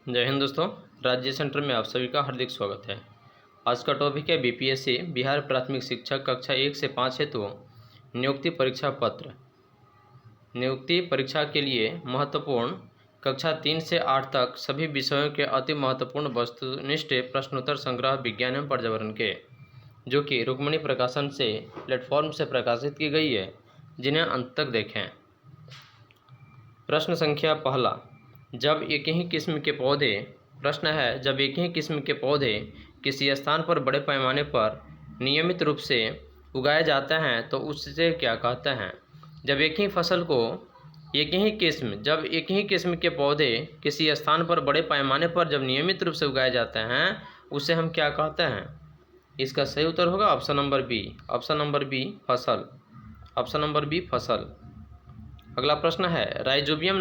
जय हिंद दोस्तों। राज्य सेंटर में आप सभी का हार्दिक स्वागत है। आज का टॉपिक है बीपीएससी बिहार प्राथमिक शिक्षक कक्षा 1 से 5 हेतु नियुक्ति परीक्षा पत्र। नियुक्ति परीक्षा के लिए महत्वपूर्ण कक्षा 3 से 8 तक सभी विषयों के अति महत्वपूर्ण वस्तुनिष्ठ प्रश्नोत्तर संग्रह विज्ञान एवं पर्यावरण के, जो कि रुक्मिणी प्रकाशन से प्लेटफॉर्म से प्रकाशित की गई है, जिन्हें अंत तक देखें। प्रश्न संख्या पहला, जब एक ही किस्म के पौधे प्रश्न है जब एक ही किस्म के पौधे किसी स्थान पर बड़े पैमाने पर नियमित रूप से उगाए जाते हैं तो उससे क्या कहते हैं। जब एक ही फसल को जब एक ही किस्म के पौधे किसी स्थान पर बड़े पैमाने पर जब नियमित रूप से उगाए जाते हैं उसे हम क्या कहते हैं। इसका सही उत्तर होगा option number B. Option number B फसल। ऑप्शन नंबर बी फसल। अगला प्रश्न है, राइजोबियम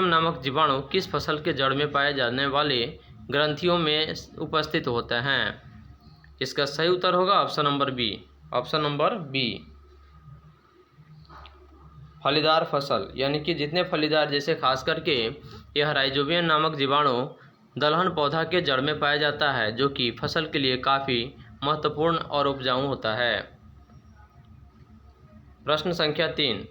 नामक जीवाणु किस फसल के जड़ में पाए जाने वाले ग्रंथियों में उपस्थित होते हैं। इसका सही उत्तर होगा option number B. Option number B फलीदार फसल, यानी कि जितने फलीदार, जैसे खास करके यह राइजोबियम नामक जीवाणु दलहन पौधा के जड़ में पाया जाता है, जो कि फसल के लिए काफ़ी महत्वपूर्ण और उपजाऊ होता है। प्रश्न संख्या 3,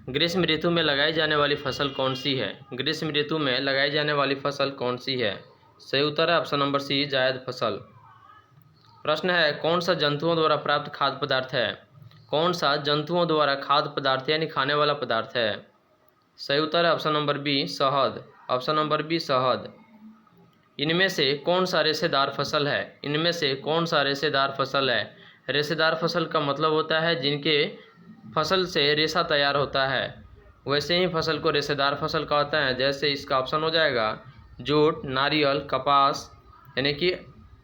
ग्रीष्म ऋतु में लगाई जाने वाली फसल कौन सी है। ग्रीष्म ऋतु में लगाई जाने वाली फसल कौन सी है। सही उत्तर है ऑप्शन नंबर सी जायद फसल। प्रश्न है, कौन सा जंतुओं द्वारा प्राप्त खाद्य पदार्थ है। कौन सा जंतुओं द्वारा खाद्य पदार्थ यानी खाने वाला पदार्थ है। सही उत्तर है ऑप्शन नंबर बी शहद। ऑप्शन नंबर बी शहद। इनमें से कौन सा रेशेदार फसल है। इनमें से कौन सा रेशेदार फसल है। रेशेदार फसल का मतलब होता है जिनके फसल से रेशा तैयार होता है, वैसे ही फसल को रेशेदार फसल कहते हैं। जैसे इसका ऑप्शन हो जाएगा जूट, नारियल, कपास, यानी कि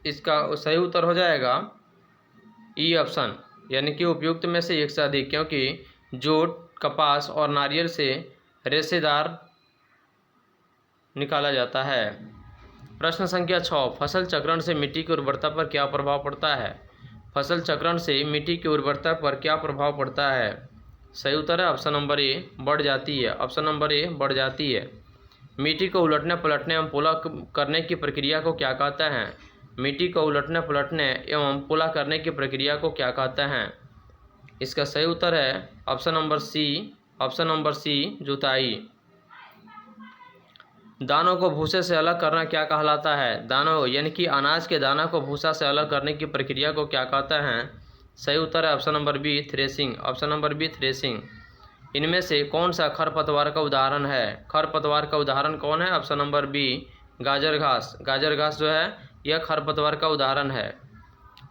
इसका सही उत्तर हो जाएगा ई ऑप्शन, यानी कि उपयुक्त में से एक से अधिक, क्योंकि जूट, कपास और नारियल से रेशेदार निकाला जाता है। प्रश्न संख्या 6, फसल चक्रण से मिट्टी की उर्वरता पर क्या प्रभाव पड़ता है। फसल चक्रण से मिट्टी की उर्वरता पर क्या प्रभाव पड़ता है। सही उत्तर है ऑप्शन नंबर ए बढ़ जाती है। ऑप्शन नंबर ए बढ़ जाती है। मिट्टी को उलटने पलटने एवं पोला करने की प्रक्रिया को क्या कहते हैं। मिट्टी को उलटने पलटने एवं पोला करने की प्रक्रिया को क्या कहते हैं। इसका सही उत्तर है option number C. Option number C जुताई। दानों को भूसे से अलग करना क्या कहलाता है। दानों यानी कि अनाज के दाना को भूसा से अलग करने की प्रक्रिया को क्या कहते हैं। सही उत्तर है option number B threshing. Option number B threshing. इनमें से कौन सा खरपतवार का उदाहरण है। खरपतवार का उदाहरण कौन है। ऑप्शन नंबर बी गाजर घास। गाजर घास जो है यह खरपतवार का उदाहरण है।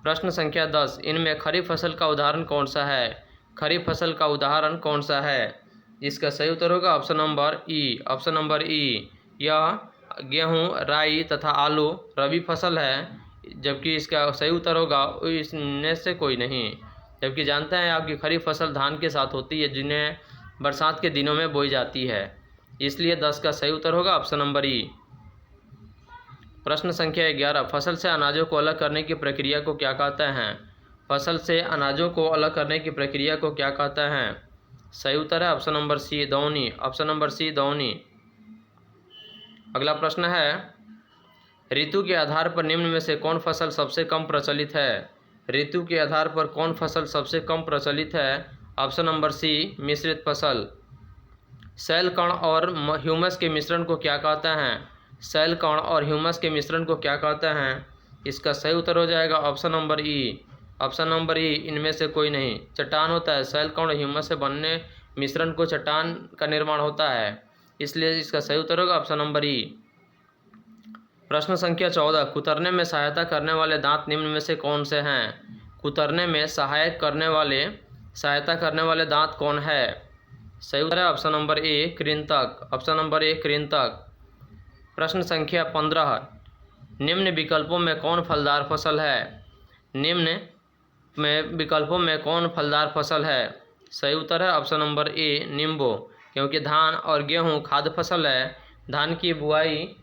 प्रश्न संख्या 10, इनमें खरीफ फसल का उदाहरण कौन सा है। खरीफ फसल का उदाहरण कौन सा है। इसका सही उत्तर होगा ऑप्शन नंबर ई। ऑप्शन नंबर ई। यह गेहूं, राई तथा आलू रबी फसल है, जबकि इसका सही उत्तर होगा इसमें से कोई नहीं। जबकि जानते हैं आपकी खरीफ फसल धान के साथ होती है, जिन्हें बरसात के दिनों में बोई जाती है, इसलिए 10 का सही उत्तर होगा ऑप्शन नंबर ई। प्रश्न संख्या 11, फसल से अनाजों को अलग करने की प्रक्रिया को क्या कहते हैं। फसल से अनाजों को अलग करने की प्रक्रिया को क्या कहते हैं। सही उत्तर है ऑप्शन नंबर सी दौनी। ऑप्शन नंबर सी दौनी। अगला प्रश्न है, ऋतु के आधार पर निम्न में से कौन फसल सबसे कम प्रचलित है। ऋतु के आधार पर कौन फसल सबसे कम प्रचलित है। ऑप्शन नंबर सी मिश्रित फसल। शैल कण और ह्यूमस के मिश्रण को क्या कहते हैं। शैल कण और ह्यूमस के मिश्रण को क्या कहते हैं। इसका सही उत्तर हो जाएगा ऑप्शन नंबर ई। ऑप्शन नंबर ई इनमें से कोई नहीं। चट्टान होता है, शैल कण और ह्यूमस से बनने मिश्रण को चट्टान का निर्माण होता है, इसलिए इसका सही उत्तर होगा ऑप्शन नंबर ई। प्रश्न संख्या 14, कुतरने में सहायता करने वाले दांत निम्न में से कौन से हैं। कुतरने में सहायता करने वाले दांत कौन है। सही उत्तर है ऑप्शन नंबर ए कृंतक। ऑप्शन नंबर ए कृंतक। प्रश्न संख्या 15, निम्न विकल्पों में कौन फलदार फसल है। निम्न में विकल्पों में कौन फलदार फसल है। सही उत्तर है ऑप्शन नंबर ए नींबू, क्योंकि धान और गेहूं खाद्य फसल है। धान की बुआई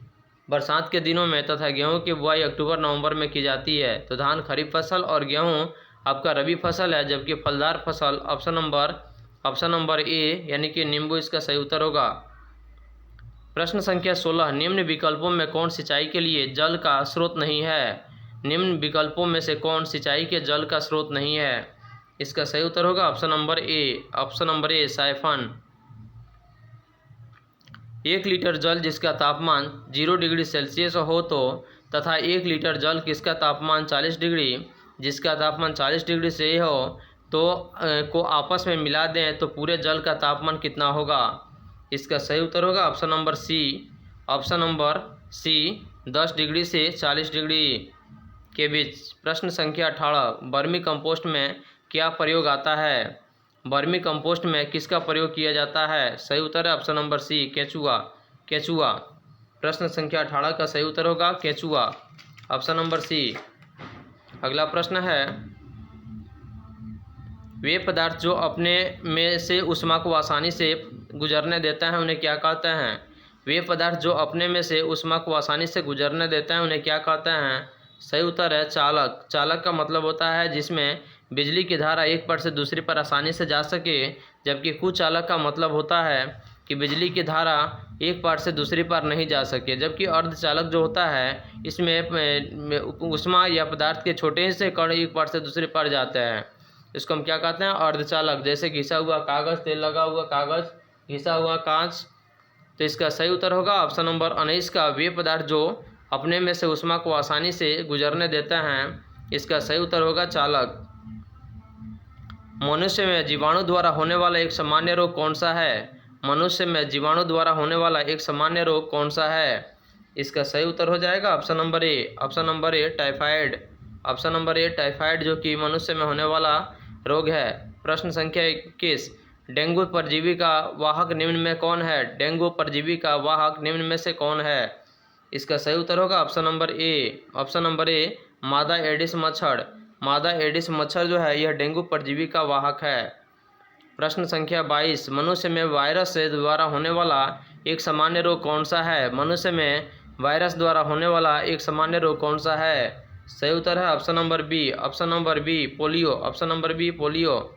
बरसात के दिनों में तथा गेहूं की बुआई अक्टूबर नवंबर में की जाती है, तो धान खरीफ फसल और गेहूं आपका रबी फसल है। जबकि फलदार फसल ऑप्शन नंबर ए यानी कि नींबू इसका सही उत्तर होगा। प्रश्न संख्या 16, निम्न विकल्पों में कौन सिंचाई के लिए जल का स्रोत नहीं है? निम्न विकल्पों में से कौन सिंचाई के जल का स्रोत नहीं है? इसका सही उत्तर होगा option number A siphon. 1 litre जल जिसका तापमान 0 डिग्री सेल्सियस हो तो तथा 1 लीटर जल किसका तापमान 40 डिग्री जिसका तापमान 40 डिग्री से हो तो को आपस में मिला दें तो पूरे जल का तापमान कितना होगा? इसका सही उत्तर होगा ऑप्शन नंबर सी 10 डिग्री से 40 डिग्री के बीच। प्रश्न संख्या 18, वर्मी कंपोस्ट में क्या प्रयोग आता है? वर्मी कंपोस्ट में किसका प्रयोग किया जाता है? सही उत्तर है ऑप्शन नंबर सी केचुआ। प्रश्न संख्या 18 का सही उत्तर होगा केचुआ, ऑप्शन नंबर सी। अगला प्रश्न है, वे पदार्थ जो अपने में से ऊष्मा को आसानी से गुजरने देते हैं उन्हें क्या कहते हैं? वे पदार्थ जो अपने में से ऊष्मा को आसानी से गुजरने देते हैं उन्हें क्या कहते हैं? सही उत्तर है चालक। चालक का मतलब होता है जिसमें बिजली की धारा एक पर से दूसरी पर आसानी से जा सके, जबकि कुचालक का मतलब होता है कि बिजली की धारा एक पार से दूसरी पार नहीं जा सके। जबकि अर्धचालक जो होता है इसमें ऊष्मा या पदार्थ के छोटे से कण एक पार से दूसरे पार जाते हैं, इसको हम क्या कहते हैं? अर्धचालक। जैसे घिसा हुआ कागज़, तेल लगा हुआ कागज़, घिसा हुआ कांच। तो इसका सही उत्तर होगा ऑप्शन नंबर 19 का, वे पदार्थ जो अपने में से ऊष्मा को आसानी से गुजरने देते हैं। इसका सही उत्तर होगा चालक। मनुष्य में जीवाणु द्वारा होने वाला एक सामान्य रोग कौन सा है? मनुष्य में जीवाणु द्वारा होने वाला एक सामान्य रोग कौन सा है? इसका सही उत्तर हो जाएगा option number A typhoid. Option number A typhoid जो कि मनुष्य में होने वाला रोग है। प्रश्न संख्या 21, डेंगू परजीवी का वाहक निम्न में कौन है? डेंगू परजीवी का वाहक निम्न में से कौन है? इसका सही उत्तर होगा ऑप्शन नंबर ए मादा एडिस मच्छर। मादा एडिस मच्छर जो है यह डेंगू परजीवी का वाहक है। प्रश्न संख्या 22, मनुष्य में वायरस से द्वारा होने वाला एक सामान्य रोग कौन सा है? मनुष्य में वायरस द्वारा होने वाला एक सामान्य रोग कौन सा है? सही उत्तर है option number B polio. Option number B polio.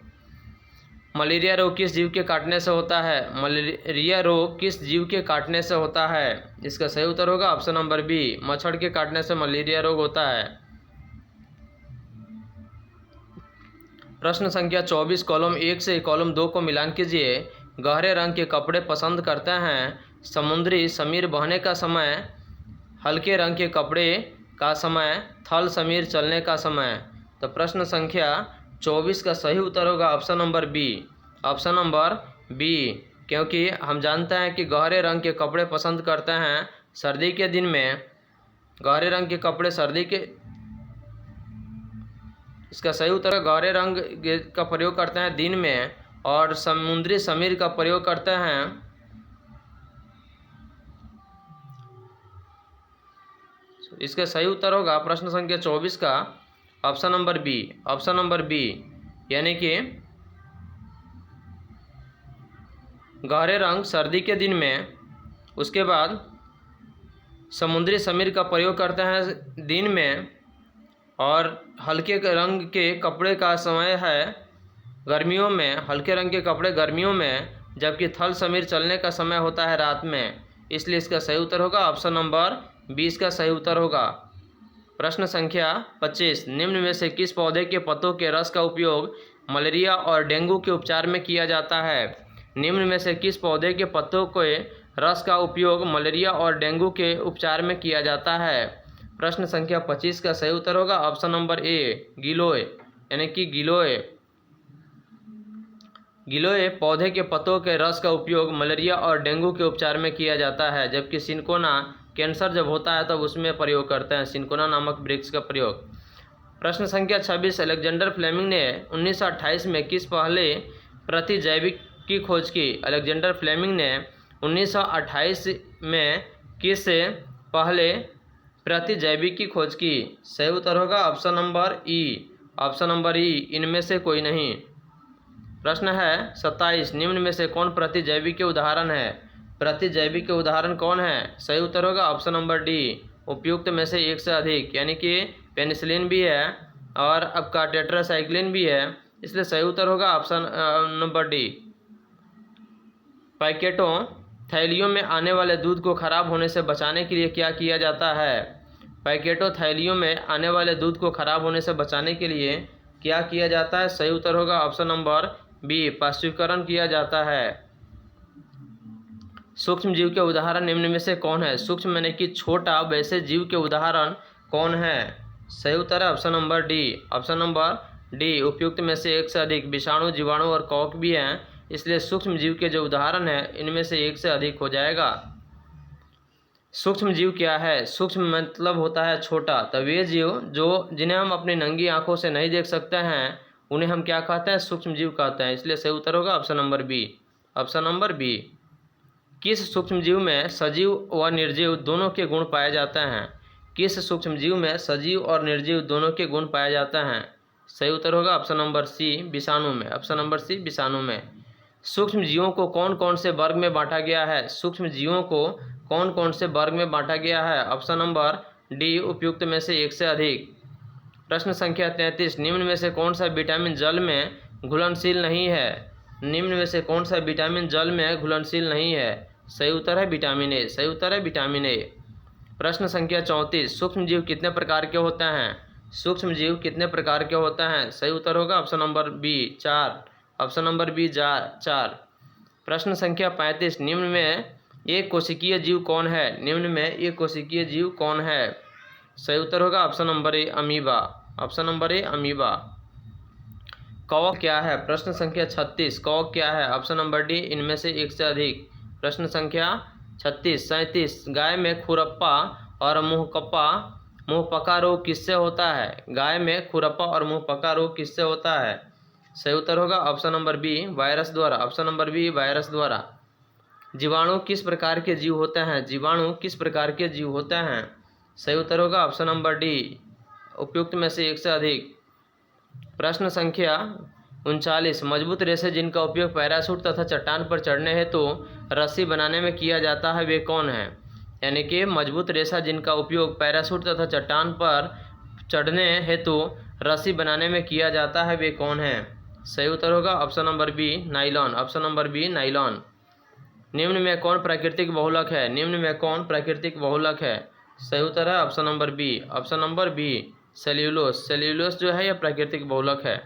Malaria रोग किस जीव के काटने से होता है? मलेरिया रोग किस जीव के काटने से होता है? इसका सही उत्तर होगा ऑप्शन नंबर बी, मच्छर के काटने से मलेरिया रोग होता है। प्रश्न संख्या 24, कॉलम 1 से कॉलम 2 को मिलान कीजिए। गहरे रंग के कपड़े पसंद करते हैं, समुद्री समीर बहने का समय, हल्के रंग के कपड़े का समय, थल समीर चलने का समय। तो प्रश्न संख्या 24 का सही उत्तर होगा ऑप्शन नंबर बी, क्योंकि हम जानते हैं कि गहरे रंग के कपड़े पसंद करते हैं सर्दी के दिन में। गहरे रंग के कपड़े सर्दी के, इसका सही उत्तर है गहरे रंग का प्रयोग करते हैं दिन में, और समुद्री समीर का प्रयोग करते हैं इसका सही उत्तर होगा प्रश्न संख्या 24 का ऑप्शन नंबर बी, यानी कि गहरे रंग सर्दी के दिन में, उसके बाद समुद्री समीर का प्रयोग करते हैं दिन में, और हल्के रंग के कपड़े का समय है गर्मियों में, हल्के रंग के कपड़े गर्मियों में, जबकि थल समीर चलने का समय होता है रात में। इसलिए इसका सही उत्तर होगा ऑप्शन नंबर 20 का सही उत्तर होगा। प्रश्न संख्या 25, निम्न में से किस पौधे के पत्तों के रस का उपयोग मलेरिया और डेंगू के उपचार में किया जाता है? निम्न में से किस पौधे के पत्तों के रस का उपयोग मलेरिया और डेंगू के उपचार में किया जाता है? प्रश्न संख्या 25 का सही उत्तर होगा ऑप्शन नंबर ए गिलोय, यानी कि गिलोय पौधे के पत्तों के रस का उपयोग मलेरिया और डेंगू के उपचार में किया जाता है। जबकि सिनकोना कैंसर जब होता है तब उसमें प्रयोग करते हैं, सिनकोना नामक वृक्ष का प्रयोग। प्रश्न संख्या 26, अलेक्जेंडर फ्लेमिंग ने 1928 में किस पहले प्रतिजैविक की खोज की? अलेक्जेंडर फ्लेमिंग ने 1928 में किस पहले प्रतिजैविक की खोज की? सही उत्तर होगा ऑप्शन नंबर ई, इनमें से कोई नहीं। प्रश्न है 27, निम्न में से कौन प्रतिजैविक के उदाहरण है? प्रतिजैविक के उदाहरण कौन है? सही उत्तर होगा ऑप्शन नंबर डी, उपयुक्त में से एक से अधिक, यानी कि पेनिसिलिन भी है और आपका टेट्रासाइक्लिन भी है, इसलिए सही उत्तर होगा ऑप्शन नंबर डी, पाइकेटो थैलियों में आने वाले दूध को खराब होने से बचाने के लिए क्या किया जाता है? पैकेटों थैलियों में आने वाले दूध को खराब होने से बचाने के लिए क्या किया जाता है? सही उत्तर होगा ऑप्शन नंबर बी, पाश्चुरीकरण किया जाता है। सूक्ष्म जीव के उदाहरण निम्न में से कौन है? सूक्ष्म यानी कि छोटा, वैसे जीव के उदाहरण कौन है? सही उत्तर है option number D. Option number D, उपयुक्त में से एक से अधिक विषाणु, जीवाणु और कवक भी हैं, इसलिए सूक्ष्म जीव के जो उदाहरण है इनमें से एक से अधिक हो जाएगा। सूक्ष्म जीव क्या है? सूक्ष्म मतलब होता है छोटा, तो वे जीव जो जिन्हें हम अपनी नंगी आंखों से नहीं देख सकते हैं उन्हें हम क्या कहते हैं? सूक्ष्म जीव कहते हैं, इसलिए सही उत्तर होगा option number B. Option number B. किस सूक्ष्म जीव में सजीव व निर्जीव दोनों के गुण पाए जाते हैं? किस सूक्ष्म जीव में सजीव और निर्जीव दोनों के गुण पाए जाते हैं? सही उत्तर होगा ऑप्शन नंबर सी, विषाणु में। ऑप्शन नंबर सी, विषाणु में। सूक्ष्म जीवों को कौन कौन से वर्ग में बांटा गया है? सूक्ष्म जीवों को कौन कौन से वर्ग में बांटा गया है? ऑप्शन नंबर डी, उपयुक्त में से एक से अधिक। प्रश्न संख्या 33, निम्न में से कौन सा विटामिन जल में घुलनशील नहीं है? निम्न में से कौन सा विटामिन जल में घुलनशील नहीं है? सही उत्तर है विटामिन ए। सही उत्तर है विटामिन ए। प्रश्न संख्या 34, सूक्ष्म जीव कितने प्रकार के होते हैं? सूक्ष्म जीव कितने प्रकार के होते हैं? सही उत्तर होगा option number B, 4। Option number B, 4। प्रश्न संख्या 35, निम्न में एक कोशिकीय जीव कौन है? निम्न में एक कोशिकीय जीव कौन है? सही उत्तर होगा option number A, amoeba. Option number A, amoeba. कवक क्या है? प्रश्न संख्या 36, कवक क्या है? ऑप्शन नंबर डी, इनमें से एक से अधिक। प्रश्न संख्या 37, गाय में खुरप्पा और मुंहपका रोग किससे होता है? गाय में खुरप्पा और मुंहपका रोग किससे होता है? सही उत्तर होगा ऑप्शन नंबर बी, वायरस द्वारा। ऑप्शन नंबर बी, वायरस द्वारा। जीवाणु किस प्रकार के जीव होते हैं? जीवाणु किस प्रकार के जीव होते हैं? सही उत्तर होगा ऑप्शन नंबर डी, उपयुक्त में से एक से अधिक। प्रश्न संख्या 39, मजबूत रेशे जिनका उपयोग पैराशूट तथा चट्टान पर चढ़ने हेतु रस्सी बनाने में किया जाता है वे कौन है? यानी कि मजबूत रेशा जिनका उपयोग पैराशूट तथा चट्टान पर चढ़ने हेतु रस्सी बनाने में किया जाता है वे कौन है? सही उत्तर होगा option number B, nylon. Option number B, nylon. निम्न में कौन प्राकृतिक बहुलक है? निम्न में कौन प्राकृतिक बहुलक है? सही उत्तर है option number B. Option number B, cellulose. Cellulose जो है यह प्राकृतिक बहुलक है।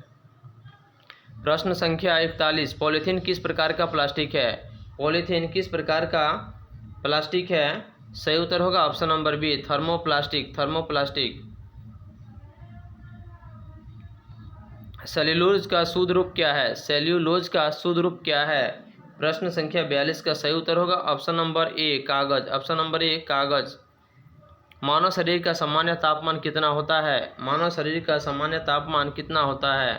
प्रश्न संख्या 41, पॉलीथीन किस प्रकार का प्लास्टिक है? पॉलीथीन किस प्रकार का प्लास्टिक है? सही उत्तर होगा option number B, thermoplastic. Thermoplastic. Cellulose का शुद्ध रूप क्या है? सेल्यूलोज का शुद्ध रूप क्या है? प्रश्न संख्या 42 का सही उत्तर होगा ऑप्शन नंबर ए, कागज। ऑप्शन नंबर ए, कागज। मानव शरीर का सामान्य तापमान कितना होता है? मानव शरीर का सामान्य तापमान कितना होता है?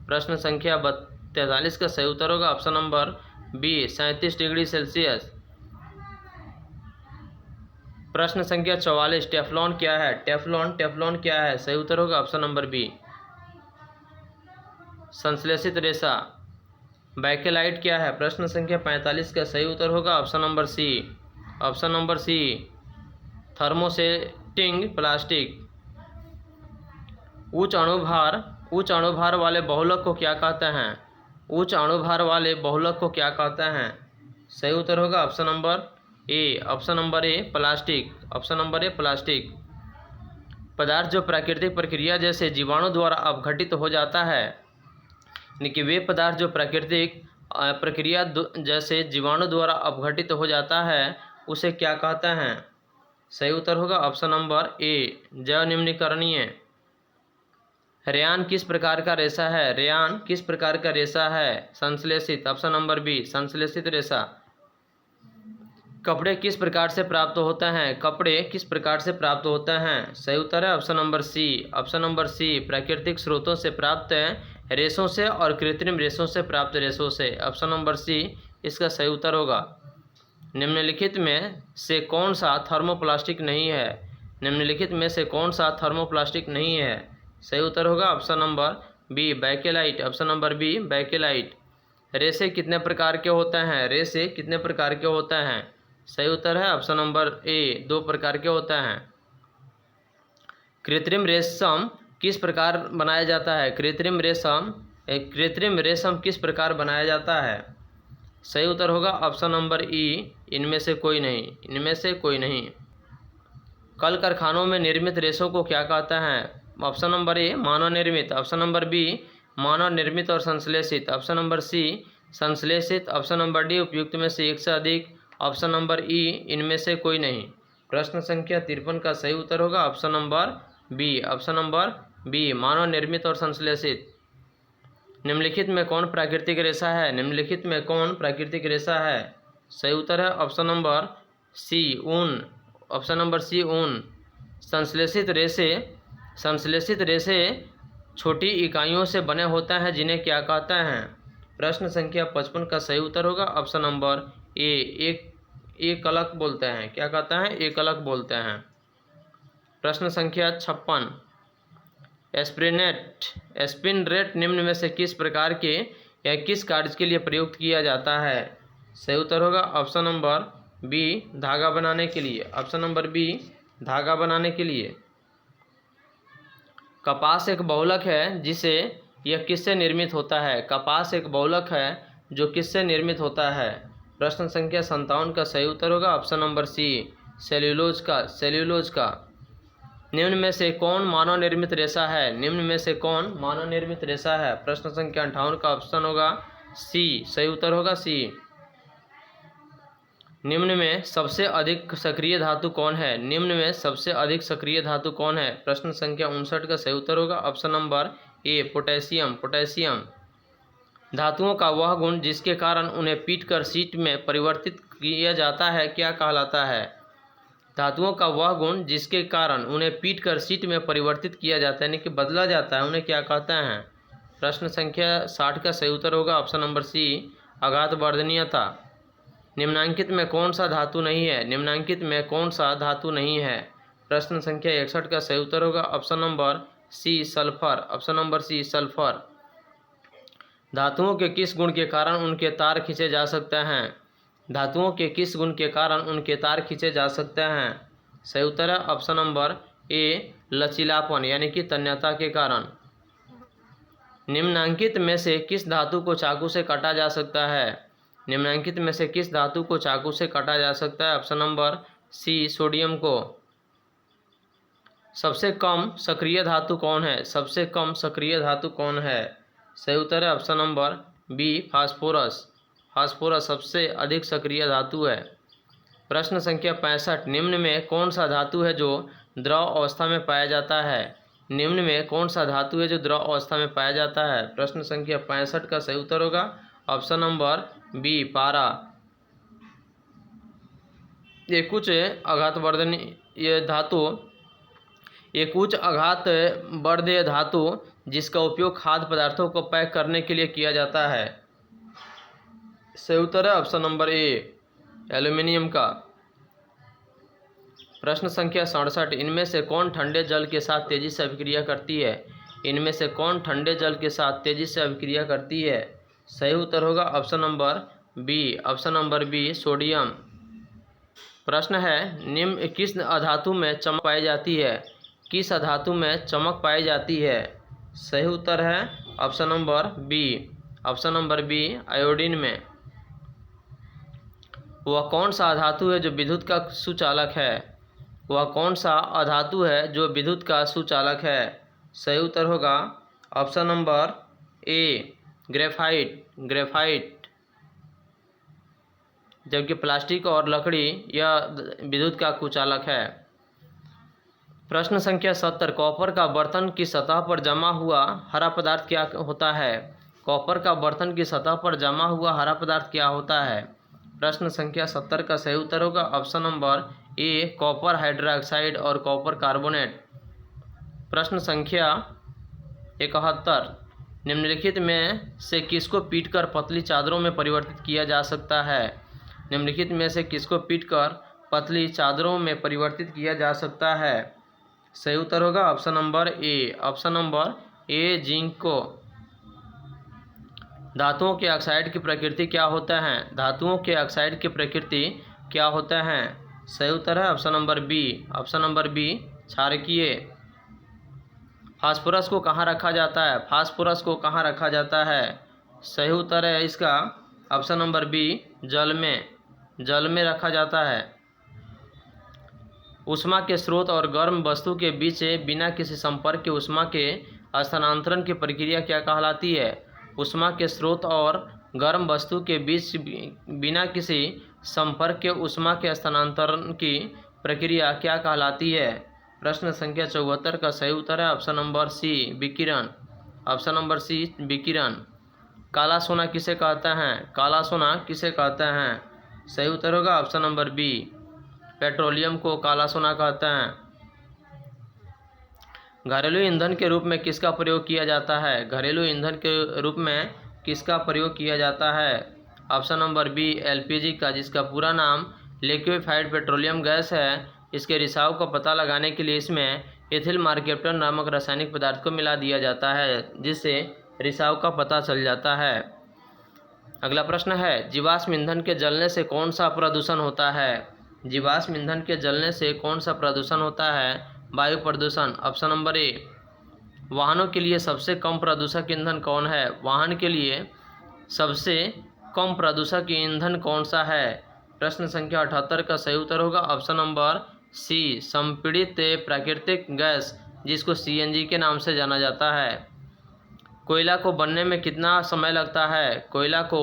प्रश्न संख्या 43 का सही उत्तर होगा option number B, 37 degree Celsius. प्रश्न संख्या 44, टेफ्लॉन क्या है? टेफ्लॉन क्या है? सही उत्तर होगा ऑप्शन नंबर बी, संश्लेषित रेशा। बैकेलाइट क्या है? प्रश्न संख्या 45 का सही उत्तर होगा option number C. Option number C, thermosetting plastic. उच्च अणुभार वाले बहुलक को क्या कहते हैं? उच्च अणुभार वाले बहुलक को क्या कहते हैं? सही उत्तर होगा option number A. Option number A, plastic. Option number A, plastic. पदार्थ जो प्राकृतिक प्रक्रिया जैसे जीवाणु द्वारा अपघटित हो जाता है, यानी कि वे पदार्थ जो प्राकृतिक प्रक्रिया जैसे जीवाणु द्वारा अपघटित हो जाता है उसे क्या कहते हैं? सही उत्तर होगा ऑप्शन नंबर ए, जैव निम्नीकरणीय। रेयान किस प्रकार का रेशा है? रेयान किस प्रकार का रेशा है? संश्लेषित। ऑप्शन नंबर बी, संश्लेषित रेशा। कपड़े किस प्रकार से प्राप्त होते हैं? कपड़े किस प्रकार से प्राप्त होते हैं? सही उत्तर है option number C. Option number C, प्राकृतिक स्रोतों से प्राप्त रेशों से और कृत्रिम रेशों से प्राप्त रेशों से। ऑप्शन नंबर सी इसका सही उत्तर होगा। निम्नलिखित में से कौन सा थर्मोप्लास्टिक नहीं है? निम्नलिखित में से कौन सा थर्मोप्लास्टिक नहीं है? सही उत्तर होगा option number B, bakelite. Option number B, bakelite. रेशे कितने प्रकार के होते हैं? रेशे कितने प्रकार के होते हैं? सही उत्तर है ऑप्शन नंबर ए, 2 प्रकार के होते हैं। कृत्रिम रेशम किस प्रकार बनाया जाता है? कृत्रिम रेशम किस प्रकार बनाया जाता है? सही उत्तर होगा ऑप्शन नंबर ई, इनमें से कोई नहीं, इनमें से कोई नहीं। कल कारखानों में निर्मित रेशों को क्या कहता है? ऑप्शन नंबर ए मानव निर्मित, ऑप्शन नंबर बी मानव निर्मित और संश्लेषित, ऑप्शन नंबर सी संश्लेषित, ऑप्शन नंबर डी उपयुक्त में से एक से अधिक, ऑप्शन नंबर ई इनमें से कोई नहीं। प्रश्न संख्या 53 का सही उत्तर होगा option number B, option number B मानव निर्मित और संश्लेषित। निम्नलिखित में कौन प्राकृतिक रेशा है? निम्नलिखित में कौन प्राकृतिक रेशा है? सही उत्तर है ऑप्शन नंबर सी ऊन, ऑप्शन नंबर सी ऊन। संश्लेषित रेशे छोटी इकाइयों से बने होते हैं जिन्हें क्या कहते हैं? प्रश्न संख्या 55 का सही उत्तर होगा ऑप्शन नंबर ए, एक अलग बोलते हैं, क्या कहता है? एक अलग बोलते हैं। प्रश्न संख्या 56, एस्पिनरेट निम्न में से किस प्रकार के या किस कार्य के लिए प्रयुक्त किया जाता है? सही उत्तर होगा ऑप्शन नंबर बी धागा बनाने के लिए, ऑप्शन नंबर बी धागा बनाने के लिए। कपास एक बहुलक है जिसे यह किससे निर्मित होता है? कपास एक बहुलक है जो किससे निर्मित होता है? प्रश्न संख्या 57 का सही उत्तर होगा ऑप्शन नंबर सी सेल्यूलोज का। निम्न में से कौन मानव निर्मित रेशा है? निम्न में से कौन मानव निर्मित रेशा है? प्रश्न संख्या 58 का ऑप्शन होगा सी, सही उत्तर होगा सी। निम्न में सबसे अधिक सक्रिय धातु कौन है? निम्न में सबसे अधिक सक्रिय धातु कौन है? प्रश्न संख्या 59 का सही उत्तर होगा ऑप्शन नंबर ए पोटेशियम। धातुओं का वह गुण जिसके कारण उन्हें पीटकर शीट में परिवर्तित किया जाता है क्या कहलाता है? धातुओं का वह गुण जिसके कारण उन्हें पीटकर शीट में परिवर्तित किया जाता है, यानी कि बदला जाता है, उन्हें क्या कहते हैं? प्रश्न संख्या 60 का सही उत्तर होगा ऑप्शन नंबर सी आघातवर्धनीयता। निम्नांकित में कौन सा धातु नहीं है? निम्नांकित में कौन सा धातु नहीं है? प्रश्न संख्या 61 का सही उत्तर होगा option number C sulphur, option number C sulphur. धातुओं के किस गुण के कारण उनके तार खींचे जा सकते हैं? धातुओं के किस गुण के कारण उनके तार खींचे जा सकते हैं? सही उत्तर है ऑप्शन नंबर ए लचीलापन, यानी कि तन्यता के कारण। निम्नांकित में से किस धातु को चाकू से काटा जा सकता है? निम्नांकित में से किस धातु को चाकू से काटा जा सकता है? ऑप्शन नंबर सी सोडियम को। सबसे कम सक्रिय धातु कौन है? सबसे कम सक्रिय धातु कौन है? सही उत्तर है ऑप्शन नंबर बी फास्फोरस सबसे अधिक सक्रिय धातु है। प्रश्न संख्या 65, निम्न में कौन सा धातु है जो द्रव अवस्था में पाया जाता है? निम्न में कौन सा धातु है जो द्रव अवस्था में पाया जाता है? प्रश्न संख्या 65 का सही उत्तर होगा ऑप्शन नंबर बी पारा। एक उच्च आघातवर्धनीय धातु जिसका उपयोग खाद्य पदार्थों को पैक करने के लिए किया जाता है। सही उत्तर है ऑप्शन नंबर ए एल्यूमिनियम का। प्रश्न संख्या 67, इनमें से कौन ठंडे जल के साथ तेजी से अभिक्रिया करती है? इनमें से कौन ठंडे जल के साथ तेजी से अभिक्रिया करती है? सही उत्तर होगा ऑप्शन नंबर बी सोडियम। प्रश्न है निम्न किस अधातु में चमक पाई जाती है? किस अधातु में चमक पाई जाती है? सही उत्तर है ऑप्शन नंबर बी आयोडीन में। वह कौन सा अधातु है जो विद्युत का सुचालक है? वह कौन सा अधातु है जो विद्युत का सुचालक है? सही उत्तर होगा ऑप्शन नंबर ए ग्रेफाइट। जबकि प्लास्टिक और लकड़ी यह विद्युत का कुचालक है। प्रश्न संख्या 70, कॉपर का बर्तन की सतह पर जमा हुआ हरा पदार्थ क्या होता है? कॉपर का बर्तन की सतह पर जमा हुआ हरा पदार्थ क्या होता है? प्रश्न संख्या 70 का सही उत्तर होगा option number A copper hydroxide और कॉपर कार्बोनेट। प्रश्न संख्या 71, निम्नलिखित में से किसको पीटकर पतली चादरों में परिवर्तित किया जा सकता है? निम्नलिखित में से किसको पीटकर पतली चादरों में परिवर्तित किया जा सकता है? सही उत्तर होगा ऑप्शन नंबर ए जिंक को। धातुओं के ऑक्साइड की प्रकृति क्या होता है? धातुओं के ऑक्साइड की प्रकृति क्या होता है? सही उत्तर है ऑप्शन नंबर बी क्षारकीय। फास्फोरस को कहाँ रखा जाता है? फास्फोरस को कहाँ रखा जाता है? सही उत्तर है इसका ऑप्शन नंबर बी जल में रखा जाता है। ऊष्मा के स्रोत और गर्म वस्तु के बीच बिना किसी संपर्क के ऊष्मा के स्थानांतरण की प्रक्रिया क्या कहलाती है? ऊष्मा के स्रोत और गर्म वस्तु के बीच बिना किसी संपर्क के ऊष्मा के स्थानांतरण की प्रक्रिया क्या कहलाती है? प्रश्न संख्या 74 का सही उत्तर है ऑप्शन नंबर सी विकिरण। ऑप्शन नंबर सी विकिरण। काला सोना किसे कहते हैं? काला सोना किसे कहते हैं? सही उत्तर होगा ऑप्शन नंबर बी पेट्रोलियम को काला सोना कहते हैं। घरेलू ईंधन के रूप में किसका प्रयोग किया जाता है? घरेलू ईंधन के रूप में किसका प्रयोग किया जाता है? ऑप्शन नंबर बी एलपीजी का, जिसका पूरा नाम लिक्विफाइड पेट्रोलियम गैस है। इसके रिसाव का पता लगाने के लिए इसमें एथिल मार्केप्टन नामक रासायनिक पदार्थ को मिला दिया जाता है, जिससे रिसाव का पता चल जाता है। अगला प्रश्न है, जीवाश्म ईंधन के जलने से कौन सा प्रदूषण होता है? जीवाश्म ईंधन के जलने से कौन सा प्रदूषण होता है? वायु प्रदूषण। Option number A. वाहनों के लिए सबसे कम प्रदूषक ईंधन कौन है? वाहन के लिए सबसे कम प्रदूषक ईंधन कौन सा है? प्रश्न संख्या 78 का सही उत्तर होगा ऑप्शन नंबर सी संपीड़ित प्राकृतिक गैस, जिसको सीएनजी के नाम से जाना जाता है। कोयला को बनने में कितना समय लगता है? कोयला को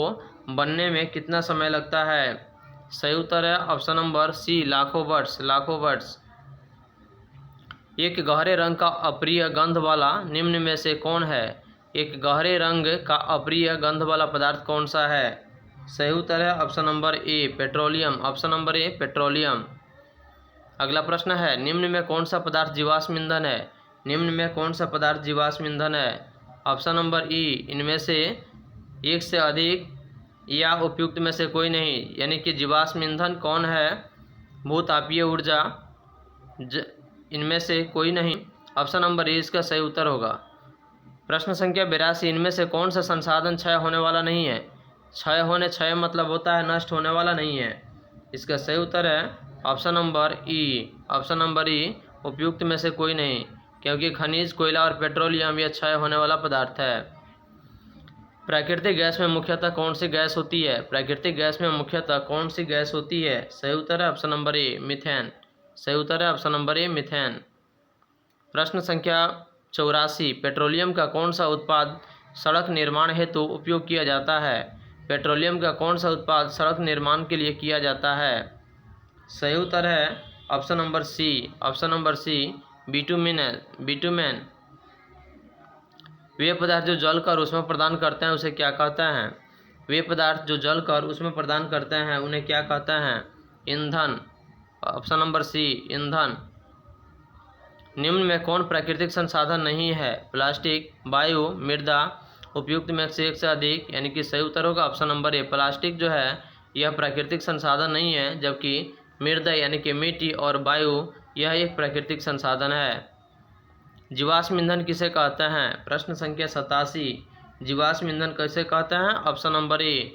बनने में कितना समय लगता है? सही उत्तर है ऑप्शन नंबर सी लाखों वर्ष। लाखों वर्ष। एक गहरे रंग का अप्रिय गंध वाला निम्न में से कौन है? एक गहरे रंग का अप्रिय गंध वाला पदार्थ कौन सा है? सही उत्तर है option number A petroleum. Option number A petroleum. अगला प्रश्न है, निम्न में कौन सा पदार्थ जीवाश्म ईंधन है? निम्न में कौन सा पदार्थ जीवाश्म ईंधन है? ऑप्शन नंबर ई इनमें से एक से अधिक या उपयुक्त में से कोई नहीं, यानी कि जीवाश्म ईंधन कौन है? भूतापीय ऊर्जा इनमें से कोई नहीं। ऑप्शन नंबर ए इसका सही उत्तर होगा। प्रश्न संख्या 82, इनमें से कौन सा संसाधन क्षय होने वाला नहीं है? क्षय मतलब होता है नष्ट होने वाला नहीं है। इसका सही उत्तर है ऑप्शन नंबर ई। ऑप्शन नंबर ई उपयुक्त में से कोई नहीं, क्योंकि खनिज, कोयला और पेट्रोलियम यह क्षय होने वाला पदार्थ है। प्राकृतिक गैस में मुख्यतः कौन सी गैस होती है? प्राकृतिक गैस में मुख्यतः कौन सी गैस होती है? सही उत्तर है ऑप्शन नंबर ए मीथेन। सही उत्तर है ऑप्शन नंबर ए मीथेन। प्रश्न संख्या 84, पेट्रोलियम का कौन सा उत्पाद सड़क निर्माण हेतु उपयोग किया जाता है? पेट्रोलियम का कौन सा उत्पाद सड़क निर्माण के लिए किया जाता है? सही उत्तर है option number C. Option number C bitumen. वे पदार्थ जो जलकर ऊष्मा प्रदान करते हैं उसे क्या कहते हैं? वे पदार्थ जो जलकर ऊष्मा प्रदान करते हैं उन्हें क्या कहते हैं? ईंधन। ऑप्शन नंबर सी ईंधन। निम्न में कौन प्राकृतिक संसाधन नहीं है? प्लास्टिक, वायु, मृदा, उपयुक्त में से एक से अधिक, यानी कि सही उत्तर होगा ऑप्शन नंबर ए। प्लास्टिक जो है यह प्राकृतिक संसाधन नहीं है, जबकि मृदा यानी कि मिट्टी और वायु यह एक प्राकृतिक संसाधन है। जीवाश्म ईंधन किसे कहते हैं? प्रश्न संख्या 87, जीवाश्म ईंधन कैसे कहते हैं? ऑप्शन नंबर ए,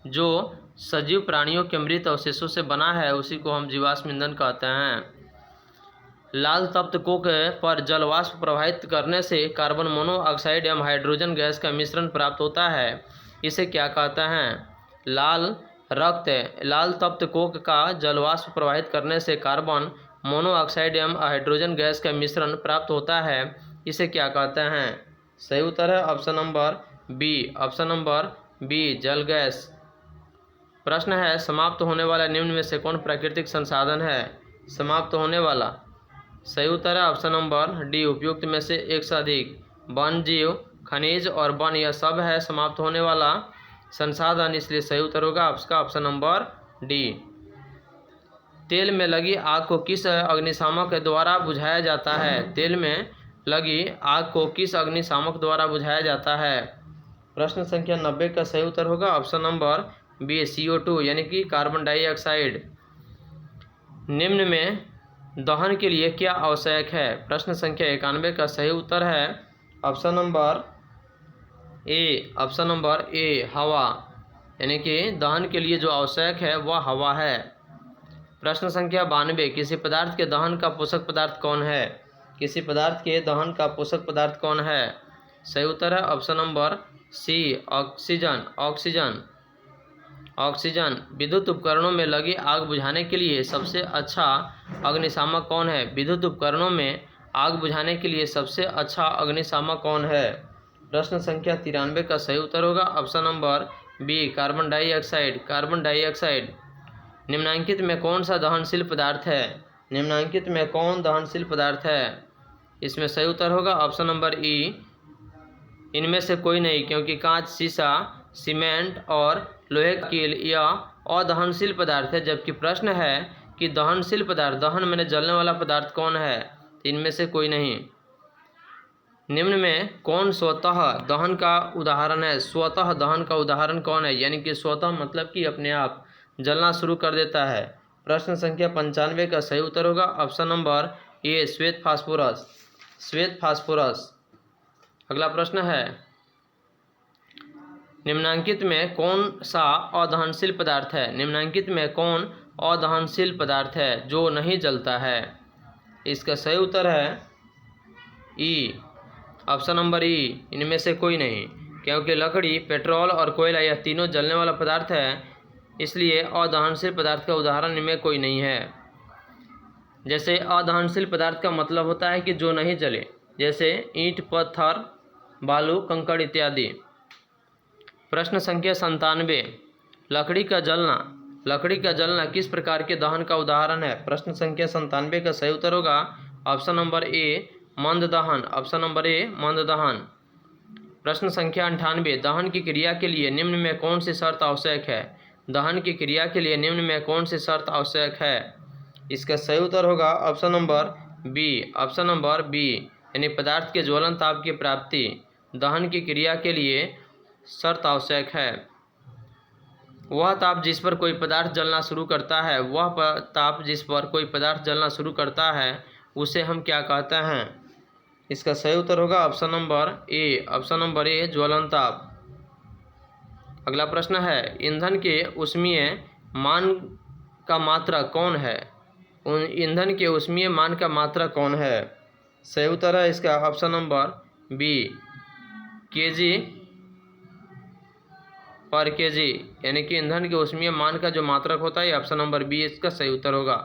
जो सजीव प्राणियों के मृत अवशेषों से बना है उसी को हम जीवाश्म ईंधन कहते हैं। लाल तप्त कोक पर जलवाष्प प्रवाहित करने से कार्बन मोनोऑक्साइड एवं हाइड्रोजन गैस का मिश्रण प्राप्त होता है, इसे क्या कहते हैं? लाल तप्त कोक का जलवाष्प प्रवाहित करने से कार्बन मोनोऑक्साइड एवं हाइड्रोजन गैस का मिश्रण प्राप्त होता है, इसे क्या कहते हैं? सही उत्तर है option number B. Option number B जल गैस। प्रश्न है, समाप्त होने वाला निम्न में से कौन प्राकृतिक संसाधन है? समाप्त होने वाला। सही उत्तर है ऑप्शन नंबर डी उपयुक्त में से एक से अधिक। वन, जीव, खनिज और वन यह सब है समाप्त होने वाला संसाधन, इसलिए सही उत्तर होगा आपका ऑप्शन नंबर डी। तेल में लगी आग को किस अग्निशामक द्वारा बुझाया जाता है? तेल में लगी आग को किस अग्निशामक द्वारा बुझाया जाता है? प्रश्न संख्या 90 का सही उत्तर होगा ऑप्शन नंबर बी CO2 यानी कि कार्बन डाइऑक्साइड। निम्न में दहन के लिए क्या आवश्यक है? प्रश्न संख्या 91 का सही उत्तर है option number A. Option number A हवा, यानी कि दहन के लिए जो आवश्यक है वह हवा है। प्रश्न संख्या 92, किसी पदार्थ के दहन का पोषक पदार्थ कौन है? किसी पदार्थ के दहन का पोषक पदार्थ कौन है? सही उत्तर है option number C oxygen. Oxygen. Oxygen. विद्युत उपकरणों में लगी आग बुझाने के लिए सबसे अच्छा अग्निशामक कौन है? विद्युत उपकरणों में आग बुझाने के लिए सबसे अच्छा अग्निशामक कौन है? प्रश्न संख्या 93 का सही उत्तर होगा option number B, carbon dioxide. Carbon dioxide. निम्नलिखित में कौन सा दहनशील पदार्थ है? निम्नलिखित में कौन दहनशील पदार्थ है? इसमें सही उत्तर होगा ऑप्शन नंबर ई, इनमें से कोई नहीं, क्योंकि कांच, शीशा, सीमेंट और लोहे की यह अदहनशील पदार्थ है। जबकि प्रश्न है कि दहनशील पदार्थ, दहन में जलने वाला पदार्थ कौन है? इनमें से कोई नहीं। निम्न में कौन स्वतः दहन का उदाहरण है? स्वतः दहन का उदाहरण कौन है? यानी कि स्वतः मतलब कि अपने आप जलना शुरू कर देता है। प्रश्न संख्या 95 का सही उत्तर होगा ऑप्शन नंबर ए, श्वेत फास्फोरस। श्वेत फास्फोरस। अगला प्रश्न है, निम्नलिखित में कौन सा अदहनशील पदार्थ है? निम्नलिखित में कौन अदहनशील पदार्थ है जो नहीं जलता है? इसका सही उत्तर है ई, ऑप्शन नंबर ई, इनमें से कोई नहीं, क्योंकि लकड़ी, पेट्रोल और कोयला यह तीनों जलने वाला पदार्थ है, इसलिए अदहनशील पदार्थ का उदाहरण इनमें कोई नहीं है। जैसे अदहनशील पदार्थ का मतलब होता है कि जो नहीं जले, जैसे ईंट, पत्थर, बालू, कंकड़ इत्यादि। प्रश्न संख्या 97, लकड़ी का जलना। लकड़ी का जलना किस प्रकार के दहन का उदाहरण है? प्रश्न संख्या 97 का सही उत्तर होगा ऑप्शन नंबर ए, मंद दहन। ऑप्शन नंबर ए, मंद दहन। प्रश्न संख्या 98, दहन की क्रिया के लिए निम्न में कौन सी शर्त आवश्यक है? दहन की क्रिया के लिए निम्न में कौन सी शर्त आवश्यक है? इसका सही उत्तर होगा option number B, option number B, यानी पदार्थ के ज्वलन ताप की प्राप्ति दहन की क्रिया के लिए शर्त आवश्यक है। वह ताप जिस पर कोई पदार्थ जलना शुरू करता है, वह ताप जिस पर कोई पदार्थ जलना शुरू करता है उसे हम क्या कहते हैं? इसका सही उत्तर होगा option number A, option number A, ज्वलन ताप। अगला प्रश्न है, ईंधन के ऊष्मीय मान का मात्रक कौन है? ईंधन के ऊष्मीय मान का मात्रक कौन है? सही उत्तर है इसका ऑप्शन नंबर बी, केजी पर केजी, यानी कि ईंधन के ऊष्मीय मान का जो मात्रक होता है ऑप्शन नंबर बी इसका सही उत्तर होगा।